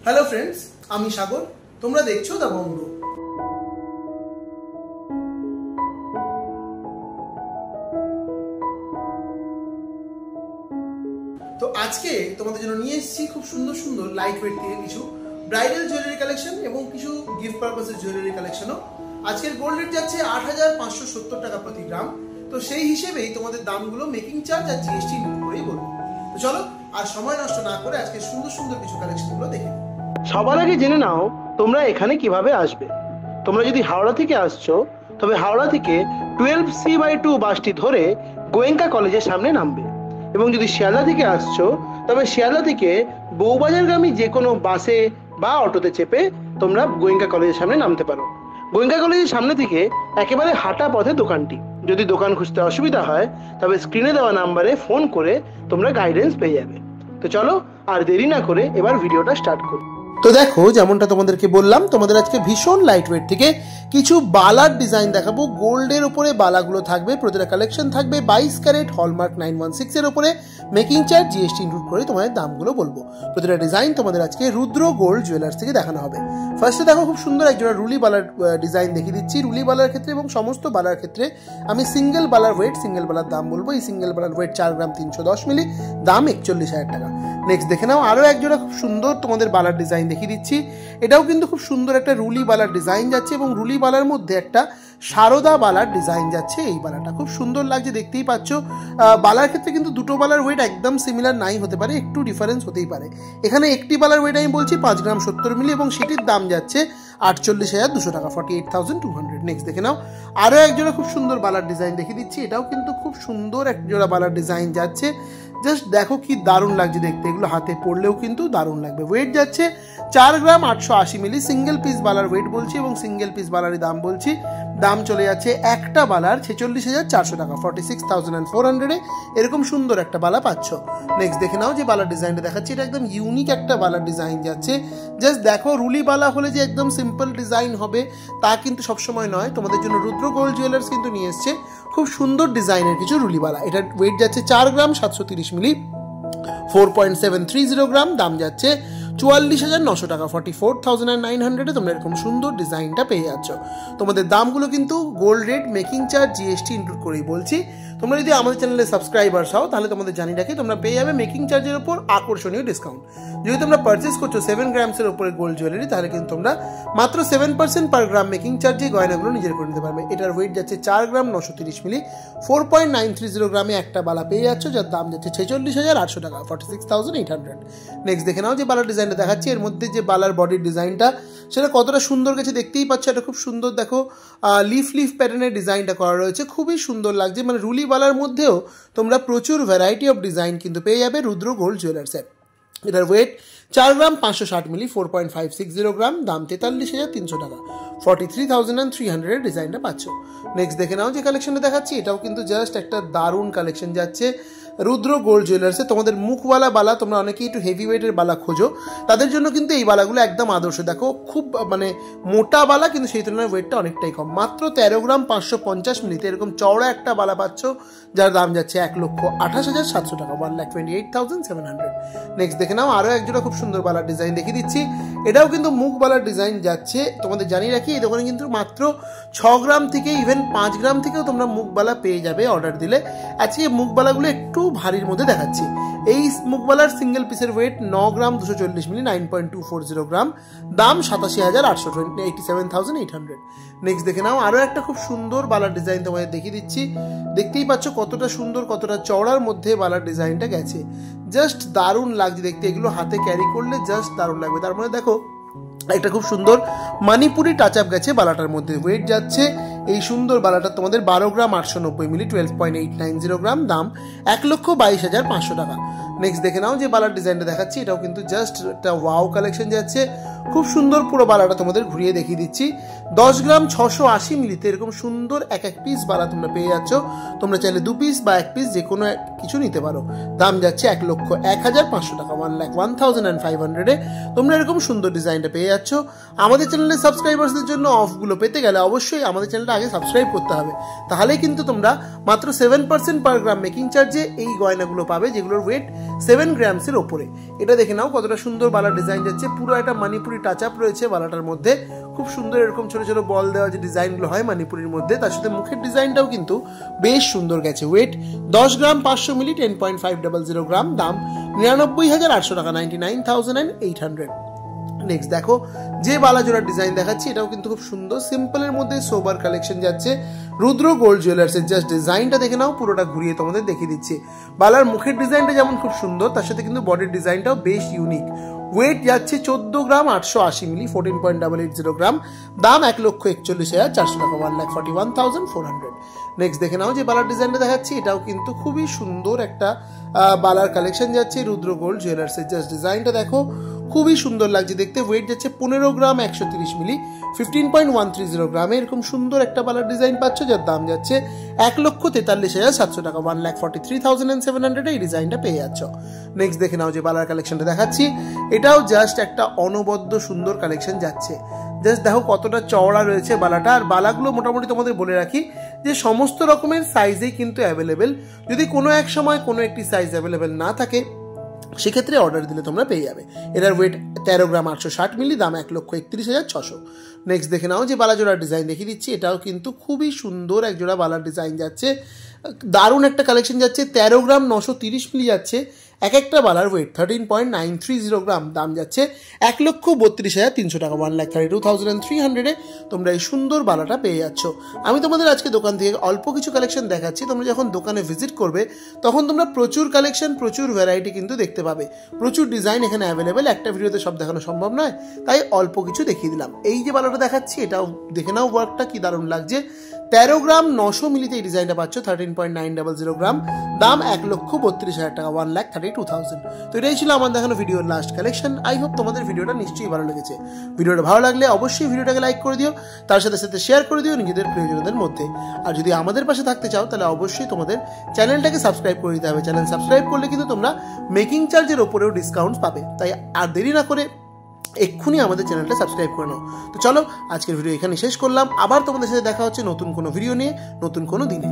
Hello friends, आमी सागर, তোমরা দেখছো দা বঙ্গ। তো আজকে তোমাদের জন্য নিয়ে এসেছি খুব সুন্দর সুন্দর লাইট ওয়েট থেকে কিছু ব্রাইডাল জুয়েলারি কালেকশন এবং কিছু গিফট পারপাসের জুয়েলারি কালেকশনও। আজকের গোল্ড রেট যাচ্ছে ৮৫৭০ টাকা প্রতি গ্রাম। তো সেই হিসেবেই তোমাদের দামগুলো মেকিং চার্জ আর জিএসটি ইনক্লুড করেই বলবো। তো চলো আর সময় নষ্ট না করে আজকে সুন্দর সুন্দর কিছু কালেকশনগুলো দেখে নিই। সবার আগে জেনে নাও তোমরা এখানে কিভাবে আসবে। তোমরা যদি হাওড়া থেকে আসছো তবে হাওড়া থেকে 12C/2 বাসটি ধরে গোয়েঙ্কা কলেজের সামনে নামবে, এবং যদি শিয়ালদা থেকে আসছো তবে শিয়ালদা থেকে বউবাজারগামী যে কোনো বাসে বা অটোতে চেপে তোমরা গোয়েঙ্কা কলেজের সামনে নামতে পারো। গোয়েঙ্কা কলেজের সামনে থেকে একেবারে হাঁটা পথে দোকানটি। যদি দোকান খুঁজতে অসুবিধা হয় তবে স্ক্রিনে দেওয়া নাম্বারে ফোন করে তোমরা গাইডেন্স পেয়ে যাবে। তো চলো আর দেরি না করে এবার ভিডিওটা স্টার্ট করি। তো দেখো, যেমনটা তোমাদেরকে বললাম, তোমাদের আজকে ভীষণ লাইট ওয়েট থেকে কিছু বালার ডিজাইন দেখাবো। গোল্ডের উপরে বালাগুলো থাকবে, প্রতিটা কালেকশন থাকবে 22 ক্যারেট হলমার্ক 916 এর উপরে, মেকিং চার্জ জিএসটি ইনক্লুড করে তোমাদের দামগুলো বলবো। প্রতিটা ডিজাইন তোমাদের আজকে রুদ্র গোল্ড জুয়েলার্স থেকে দেখানো হবে। ফার্স্টে দেখো, খুব সুন্দর একজোড়া রুলি বালার ডিজাইন দেখিয়ে দিচ্ছি। রুলি বালার ক্ষেত্রে এবং সমস্ত বালার ক্ষেত্রে আমি সিঙ্গেল বালার ওয়েট, সিঙ্গেল বালার দাম বলবো। এই সিঙ্গেল বালার ওয়েট 4 গ্রাম 310 মিলি, দাম 41,000 টাকা। নেক্সট দেখে নাও আরও একজোড়া খুব সুন্দর তোমাদের বালার ডিজাইন দেখিয়ে দিচ্ছি। এটাও কিন্তু খুব সুন্দর একটা রুলি বালার ডিজাইন যাচ্ছে, এবং রুলি বালার মধ্যে একটা সারদা বালার ডিজাইন যাচ্ছে। এই বালাটা খুব সুন্দর লাগছে, দেখতেই পাচ্ছ। বালার ক্ষেত্রে কিন্তু দুটো বালার ওয়েট একদম সিমিলার নাই হতে পারে, একটু ডিফারেন্স হতেই পারে। এখানে একটি বালার ওয়েট আমি বলছি 5 গ্রাম 70 মিলি, এবং সেটির দাম যাচ্ছে 48,200 টাকা, 48,200। নেক্সট দেখে নাও আরও একজোড়া খুব সুন্দর বালার ডিজাইন দেখিয়ে দিচ্ছি। এটাও কিন্তু খুব সুন্দর একজোড়া বালার ডিজাইন যাচ্ছে। জাস্ট দেখো কি দারুণ লাগছে দেখতে, এগুলো হাতে পড়লেও কিন্তু দারুণ লাগবে। ওয়েট যাচ্ছে 4 গ্রাম 880 মিলি, সিঙ্গেল পিস বালার ওয়েট বলছি, এবং সিঙ্গেল পিস বালারই দাম বলছি। দাম চলে যাচ্ছে একটা বালার 46,400 টাকা, 46,400 এরকম সুন্দর একটা বালা পাচ্ছ। নেক্সট দেখে নাও যে বালার ডিজাইনটা দেখাচ্ছি, এটা একদম ইউনিক একটা বালার ডিজাইন যাচ্ছে। জাস্ট দেখো, রুলি বালা হলে যে একদম সিম্পল ডিজাইন হবে তা কিন্তু সবসময় নয়। তোমাদের জন্য রুদ্র গোল্ড জুয়েলার্স কিন্তু নিয়ে এসছে খুব সুন্দর ডিজাইনের কিছু রুলি বালা। এটার ওয়েট যাচ্ছে 4 গ্রাম 730 মিলি, 4.730 গ্রাম, দাম যাচ্ছে 44,900 টাকা, 44,900 তোমরা এরকম সুন্দর ডিজাইনটা পেয়ে যাচ্ছ। তোমাদের দামগুলো কিন্তু gold rate, making charge, GST include করেই বলছি। তোমরা যদি আমাদের চ্যানেলে সাবস্ক্রাইবার্স হও তাহলে তোমাদের জানি রাখি তোমরা পেয়ে যাবে মেকিং চার্জের উপর আকর্ষণীয় ডিসকাউন্ট। যদি তোমরা পারচেস করছো 7 গ্রামসের উপরে গোল্ড জুয়েলারি, তাহলে কিন্তু তোমরা মাত্র 7% পার গ্রাম মেকিং চার্জে গয়নাগুলো নিজের করে নিতে পারবে। এটার ওয়েট যাচ্ছে 4 গ্রাম 930 মিলি, 4.930 গ্রামে একটা বালা পেয়ে যাচ্ছ, যার দাম যাচ্ছে 46,800 টাকা, 46,800। নেক্সট দেখে নাও যে বালার ডিজাইনটা দেখাচ্ছি। এর মধ্যে যে বালার বডির ডিজাইনটা সেটা কতটা সুন্দর গেছে দেখতেই পাচ্ছ। এটা খুব সুন্দর, দেখো লিফ প্যাটার্নের ডিজাইনটা করা রয়েছে, খুবই সুন্দর লাগছে। মানে রুলি বালার মধ্যেও তোমরা প্রচুর ভ্যারাইটি অফ ডিজাইন কিন্তু পেয়ে যাবে রুদ্র গোল্ড জুয়েলার্সের। এটার ওয়েট 4 গ্রাম 560 মিলি, 4.560 গ্রাম, দাম 43,300 টাকা, 43,300 ডিজাইনটা পাচ্ছ। নেক্সট দেখে নাও যে কালেকশনটা দেখাচ্ছি, এটাও কিন্তু জাস্ট একটা দারুণ কালেকশন যাচ্ছে রুদ্র গোল্ড জুয়েলার্সে। তোমাদের মুখওয়ালা বালা, তোমরা অনেকেই একটু হেভি ওয়েটের বালা খোঁজো, তাদের জন্য কিন্তু এই বালাগুলো একদম আদর্শ। দেখো খুব মানে মোটা বালা, কিন্তু সেই তুলনায় ওয়েটটা অনেকটাই কম। মাত্র 13 গ্রাম 550 মিলিতে এরকম চওড়া একটা বালা পাচ্ছ, যার দাম যাচ্ছে 1,28,700 টাকা, 1,28,700। নেক্সট দেখে নাও আরও একজোড়া খুব সুন্দর বালার ডিজাইন দেখিয়ে দিচ্ছি। এটাও কিন্তু মুখ বালার ডিজাইন যাচ্ছে। তোমাদের জানিয়ে রাখি এই দোকানে কিন্তু মাত্র 6 গ্রাম থেকে ইভেন 5 গ্রাম থেকেও তোমরা মুখ বালা পেয়ে যাবে অর্ডার দিলে। আজকে মুখ বালাগুলো একটু ভারীর মধ্যে দেখাচ্ছি। এই মুখবালার সিঙ্গেল পিসের ওয়েট 9 গ্রাম 240 মিলি, 9.240 গ্রাম, দাম 87,800, 87,800। নেক্সট দেখে নাও আরও একটা খুব সুন্দর বালার ডিজাইন তোমাদের দেখিয়ে দিচ্ছি। দেখতেই পাচ্ছ কতটা সুন্দর, কতটা চওড়ার মধ্যে বালার ডিজাইনটা গেছে। জাস্ট দারুণ লাগছে দেখতে, এগুলো হাতে ক্যারি করলে জাস্ট দারুণ লাগবে। তার মধ্যে দেখো একটা খুব সুন্দর মানিপুরি টাচ আপ গেছে বালাটার মধ্যে। ওয়েট যাচ্ছে এই সুন্দর বালাটা তোমাদের 12 গ্রাম 890 মিলি, 12.890 গ্রাম, দাম 1,22,500 টাকা। নেক্সট দেখে নাও যে বালার ডিজাইনটা দেখাচ্ছি, এটাও কিন্তু জাস্ট একটা ওয়াও কালেকশন যাচ্ছে। খুব সুন্দর পুরো বালাটা তোমাদের ঘুরিয়ে দেখিয়ে দিচ্ছি। 10 গ্রাম 680 মিলিতে এরকম সুন্দর এক পিস বালা তোমরা পেয়ে যাচ্ছ। তোমরা চাইলে 2 পিস বা 1 পিস যে কোনো কিছু নিতে পারো। দাম যাচ্ছে 1,01,500 টাকা, 1,01,500 তোমরা এরকম সুন্দর ডিজাইনটা পেয়ে যাচ্ছ। আমাদের চ্যানেলের সাবস্ক্রাইবার্সদের জন্য অফগুলো পেতে গেলে অবশ্যই আমাদের চ্যানেলটা আগে সাবস্ক্রাইব করতে হবে, তাহলেই কিন্তু তোমরা মাত্র 7% পার গ্রাম মেকিং চার্জে এই গয়নাগুলো পাবে, যেগুলোর ওয়েট 7 গ্রামসের ওপরে। এটা দেখে নাও কতটা সুন্দর বালার ডিজাইন যাচ্ছে, পুরো একটা মানিপুরি টাচ আপ রয়েছে বালাটার মধ্যে, খুব সুন্দর এরকম ছোট ছোট বল দেওয়া যে ডিজাইনগুলো হয় মানিপুরির মধ্যে, তার সাথে মুখের ডিজাইনটাও কিন্তু বেশ সুন্দর গেছে। ওয়েট 10 গ্রাম 500 মিলি 10.500 গ্রাম, দাম 99,800 টাকা, 99,800। নেক্সট দেখো যে বালা জোড়ার ডিজাইন দেখাচ্ছি, এটাও কিন্তু খুব সুন্দর, সিম্পলের মধ্যে সোবার কালেকশন যাচ্ছে। রুদ্র গোল্ড জুয়েলার্সের জাস্ট ডিজাইনটা দেখে নাও, পুরোটা ঘুরিয়ে তোমাদের দেখিয়ে দিচ্ছি। বালার মুখের ডিজাইনটা যেমন খুব সুন্দর, তার সাথে কিন্তু বডির ডিজাইনটাও বেশ ইউনিক। ওয়েট যাচ্ছে 14 গ্রাম 880 মিলি 14.880 গ্রাম, দাম 1,41,400 টাকা, 1,41,400। নেক্সট দেখে নাও যে বালার ডিজাইনটা দেখাচ্ছি, এটাও কিন্তু খুবই সুন্দর একটা বালার কালেকশন যাচ্ছে রুদ্র গোল্ড জুয়েলার্সের। জাস্ট ডিজাইনটা দেখো, খুবই সুন্দর লাগছে দেখতে। ওয়েট যাচ্ছে 15 গ্রাম 130 মিলি 15.130 গ্রামে, এরকম সুন্দর একটা বালার ডিজাইন পাচ্ছ, যার দাম যাচ্ছে 1,43,700 টাকা, 1,43,700 এই ডিজাইনটা পেয়ে যাচ্ছ। নেক্সট দেখে নাও যে বালার কালেকশনটা দেখাচ্ছি, এটাও জাস্ট একটা অনবদ্য সুন্দর কালেকশন যাচ্ছে। জাস্ট দেখো কতটা চওড়া রয়েছে বালাটা, আর বালাগুলো মোটামুটি তোমাদের বলে রাখি যে সমস্ত রকমের সাইজেই কিন্তু অ্যাভেলেবেল। যদি কোনো এক সময় কোনো একটি সাইজ অ্যাভেলেবেল না থাকে, সেক্ষেত্রে অর্ডার দিলে তোমরা পেয়ে যাবে। এটার ওয়েট 13 গ্রাম 860 মিলি, দাম 1,31,600। নেক্সট দেখে নাও যে বালা জোড়ার ডিজাইন দেখিয়ে দিচ্ছি, এটাও কিন্তু খুবই সুন্দর এক জোড়া বালার ডিজাইন যাচ্ছে, দারুণ একটা কালেকশন যাচ্ছে। 13 গ্রাম 930 মিলি যাচ্ছে এক একটা বালার। ওয়েট 13.930 গ্রাম, দাম যাচ্ছে 1,32,300 টাকা, 1,32,300 তোমরা এই সুন্দর বালাটা পেয়ে যাচ্ছ। আমি তোমাদের আজকে দোকান থেকে অল্প কিছু কালেকশন দেখাচ্ছি, তোমরা যখন দোকানে ভিজিট করবে তখন তোমরা প্রচুর কালেকশন, প্রচুর ভ্যারাইটি কিন্তু দেখতে পাবে, প্রচুর ডিজাইন এখানে অ্যাভেলেবেল। একটা ভিডিওতে সব দেখানো সম্ভব নয়, তাই অল্প কিছু দেখিয়ে দিলাম। এই যে বালাটা দেখাচ্ছি, এটাও দেখে নাও ওয়ার্কটা কি দারুণ লাগছে। 13 গ্রাম 900 মিলিতে এই ডিজাইনটা পাচ্ছ, 13.900 গ্রাম, দাম 1,32,000 টাকা, 1,32,000। তো এটাই ছিল আমার দেখানো ভিডিওর লাস্ট কালেকশন। আই হোপ তোমাদের ভিডিওটা নিশ্চয়ই ভালো লেগেছে। ভিডিওটা ভালো লাগলে অবশ্যই ভিডিওটাকে লাইক করে দিও, তার সাথে সাথে শেয়ার করে দিও নিজেদের প্রিয়জনদের মধ্যে। আর যদি আমাদের পাশে থাকতে চাও, তাহলে অবশ্যই তোমাদের চ্যানেলটাকে সাবস্ক্রাইব করে দিতে হবে। চ্যানেল সাবস্ক্রাইব করলে কিন্তু তোমরা মেকিং চার্জের ওপরেও ডিসকাউন্ট পাবে, তাই আর দেরি না করে এক্ষুনি আমাদের চ্যানেলটা সাবস্ক্রাইব করে নাও। তো চলো আজকের ভিডিও এখানে শেষ করলাম, আবার তোমাদের সাথে দেখা হচ্ছে নতুন কোনো ভিডিও নিয়ে, নতুন কোনো দিনে।